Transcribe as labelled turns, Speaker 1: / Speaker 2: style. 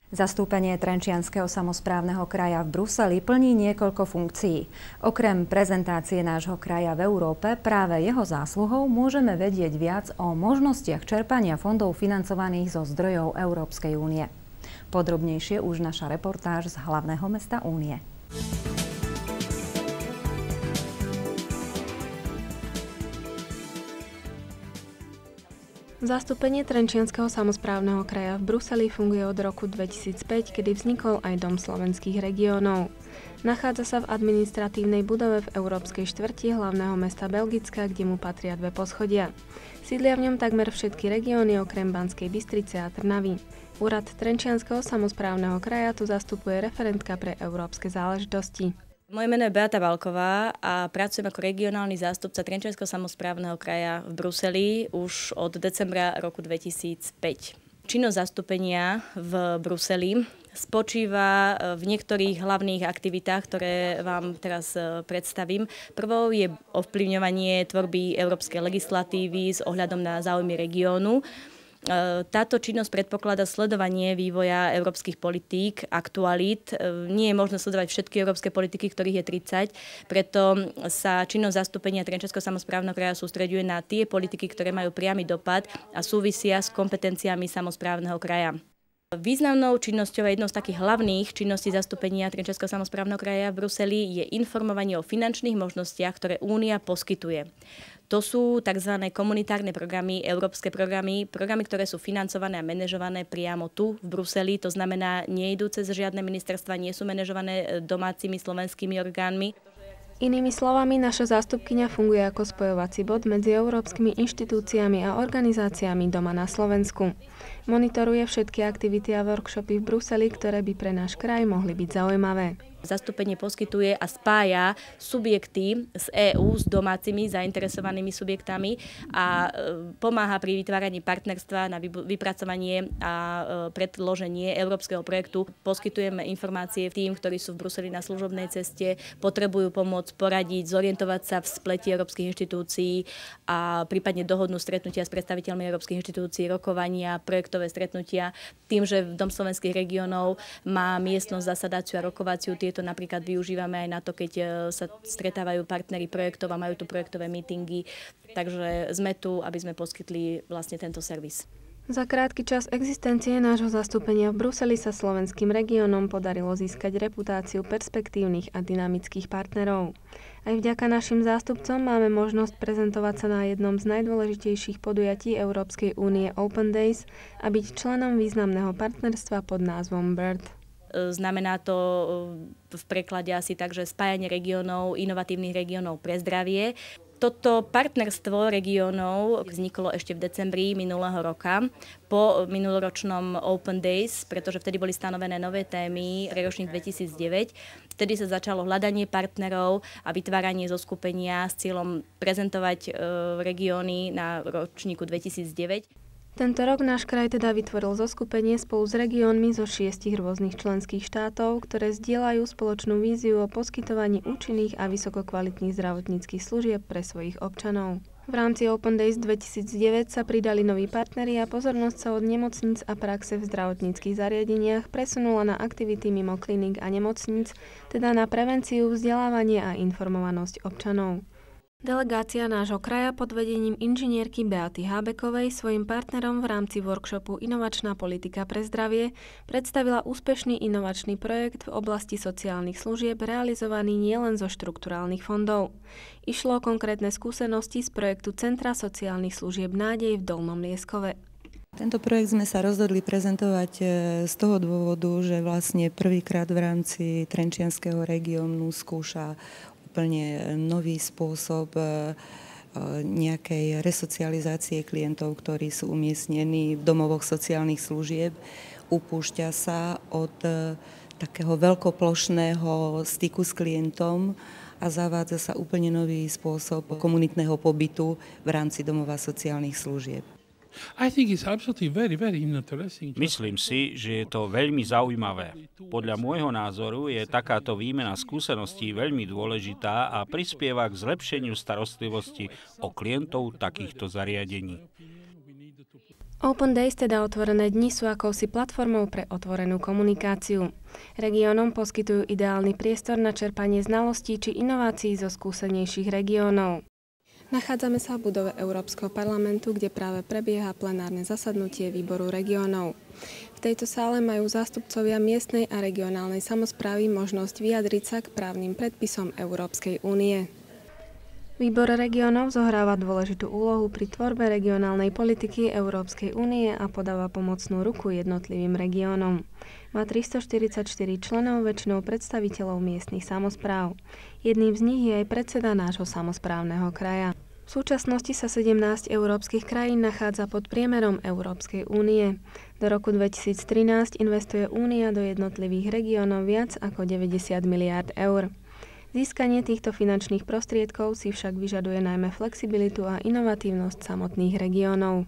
Speaker 1: Zastúpenie Trenčianskeho samosprávneho kraja v Bruseli plní niekoľko funkcií. Okrem prezentácie nášho kraja v Európe, práve jeho zásluhou môžeme vedieť viac o možnostiach čerpania fondov financovaných zo zdrojov Európskej únie. Podrobnejšie už naša reportáž z hlavného mesta Únie.
Speaker 2: Zastúpenie Trenčianskeho samosprávneho kraja v Bruseli funguje od roku 2005, kedy vznikol aj Dom slovenských regiónov. Nachádza sa v administratívnej budove v Európskej štvrti hlavného mesta Belgicka, kde mu patria 2 poschodia. Sídlia v ňom takmer všetky regióny okrem Banskej Bystrice a Trnavy. Úrad Trenčianskeho samosprávneho kraja tu zastupuje referentka pre európske záležitosti.
Speaker 3: Moje meno je Beata Valková a pracujem ako regionálny zástupca Trenčianskeho samosprávneho kraja v Bruseli už od decembra roku 2005. Činnosť zastúpenia v Bruseli spočíva v niektorých hlavných aktivitách, ktoré vám teraz predstavím. Prvou je ovplyvňovanie tvorby európskej legislatívy s ohľadom na záujmy regiónu. Táto činnosť predpokladá sledovanie vývoja európskych politík, aktualít. Nie je možné sledovať všetky európske politiky, ktorých je 30, preto sa činnosť zastúpenia Trenčianskeho samosprávneho kraja sústreďuje na tie politiky, ktoré majú priamy dopad a súvisia s kompetenciami samosprávneho kraja. Významnou činnosťou a jednou z takých hlavných činností zastúpenia Trenčianskeho samosprávneho kraja v Bruseli je informovanie o finančných možnostiach, ktoré Únia poskytuje. To sú tzv. Komunitárne programy, európske programy, ktoré sú financované a manažované priamo tu v Bruseli. To znamená, nejdú cez žiadne ministerstva, nie sú manažované domácimi slovenskými orgánmi.
Speaker 2: Inými slovami, naša zástupkyňa funguje ako spojovací bod medzi európskymi inštitúciami a organizáciami doma na Slovensku. Monitoruje všetky aktivity a workshopy v Bruseli, ktoré by pre náš kraj mohli byť zaujímavé.
Speaker 3: Zastúpenie poskytuje a spája subjekty z EÚ s domácimi zainteresovanými subjektami a pomáha pri vytváraní partnerstva na vypracovanie a predloženie európskeho projektu. Poskytujeme informácie tým, ktorí sú v Bruseli na služobnej ceste, potrebujú pomôcť poradiť, zorientovať sa v spleti európskych inštitúcií a prípadne dohodnú stretnutia s predstaviteľmi európskych inštitúcií, rokovania, projektové stretnutia. Tým, že Dom slovenských regiónov má miestnosť zasadáciu a rokovaciu, tieto napríklad využívame aj na to, keď sa stretávajú partneri projektov a majú tu projektové meetingy. Takže sme tu, aby sme poskytli vlastne tento servis.
Speaker 2: Za krátky čas existencie nášho zastúpenia v Bruseli sa slovenským regiónom podarilo získať reputáciu perspektívnych a dynamických partnerov. Aj vďaka našim zástupcom máme možnosť prezentovať sa na jednom z najdôležitejších podujatí Európskej únie Open Days a byť členom významného partnerstva pod názvom BIRD.
Speaker 3: Znamená to v preklade asi tak, že spájanie regiónov, inovatívnych regiónov pre zdravie. Toto partnerstvo regiónov vzniklo ešte v decembri minulého roka po minuloročnom Open Days, pretože vtedy boli stanovené nové témy pre ročník 2009. Vtedy sa začalo hľadanie partnerov a vytváranie zoskupenia s cieľom prezentovať regióny na ročníku 2009.
Speaker 2: Tento rok náš kraj teda vytvoril zoskupenie spolu s regiónmi zo 6 rôznych členských štátov, ktoré zdieľajú spoločnú víziu o poskytovaní účinných a vysokokvalitných zdravotníckych služieb pre svojich občanov. V rámci Open Days 2009 sa pridali noví partneri a pozornosť sa od nemocníc a praxe v zdravotníckych zariadeniach presunula na aktivity mimo kliník a nemocníc, teda na prevenciu, vzdelávanie a informovanosť občanov. Delegácia nášho kraja pod vedením inžinierky Beaty Hábekovej svojim partnerom v rámci workshopu Inovačná politika pre zdravie predstavila úspešný inovačný projekt v oblasti sociálnych služieb realizovaný nielen zo štrukturálnych fondov. Išlo o konkrétne skúsenosti z projektu Centra sociálnych služieb Nádej v Dolnom Lieskove.
Speaker 4: Tento projekt sme sa rozhodli prezentovať z toho dôvodu, že vlastne prvýkrát v rámci Trenčianskeho regiónu skúša úplne nový spôsob nejakej resocializácie klientov, ktorí sú umiestnení v domovoch sociálnych služieb. Upúšťa sa od takého veľkoplošného styku s klientom a zavádza sa úplne nový spôsob komunitného pobytu v rámci domova sociálnych služieb.
Speaker 5: Myslím si, že je to veľmi zaujímavé. Podľa môjho názoru je takáto výmena skúseností veľmi dôležitá a prispieva k zlepšeniu starostlivosti o klientov takýchto zariadení.
Speaker 2: Open Days, teda otvorené dni, sú akousi platformou pre otvorenú komunikáciu. Regiónom poskytujú ideálny priestor na čerpanie znalostí či inovácií zo skúsenejších regiónov. Nachádzame sa v budove Európskeho parlamentu, kde práve prebieha plenárne zasadnutie výboru regiónov. V tejto sále majú zástupcovia miestnej a regionálnej samosprávy možnosť vyjadriť sa k právnym predpisom Európskej únie. Výbor regiónov zohráva dôležitú úlohu pri tvorbe regionálnej politiky Európskej únie a podáva pomocnú ruku jednotlivým regiónom. Má 344 členov, väčšinou predstaviteľov miestnych samospráv. Jedným z nich je aj predseda nášho samosprávneho kraja. V súčasnosti sa 17 európskych krajín nachádza pod priemerom Európskej únie. Do roku 2013 investuje únia do jednotlivých regiónov viac ako 90 miliárd eur. Získanie týchto finančných prostriedkov si však vyžaduje najmä flexibilitu a inovatívnosť samotných regiónov.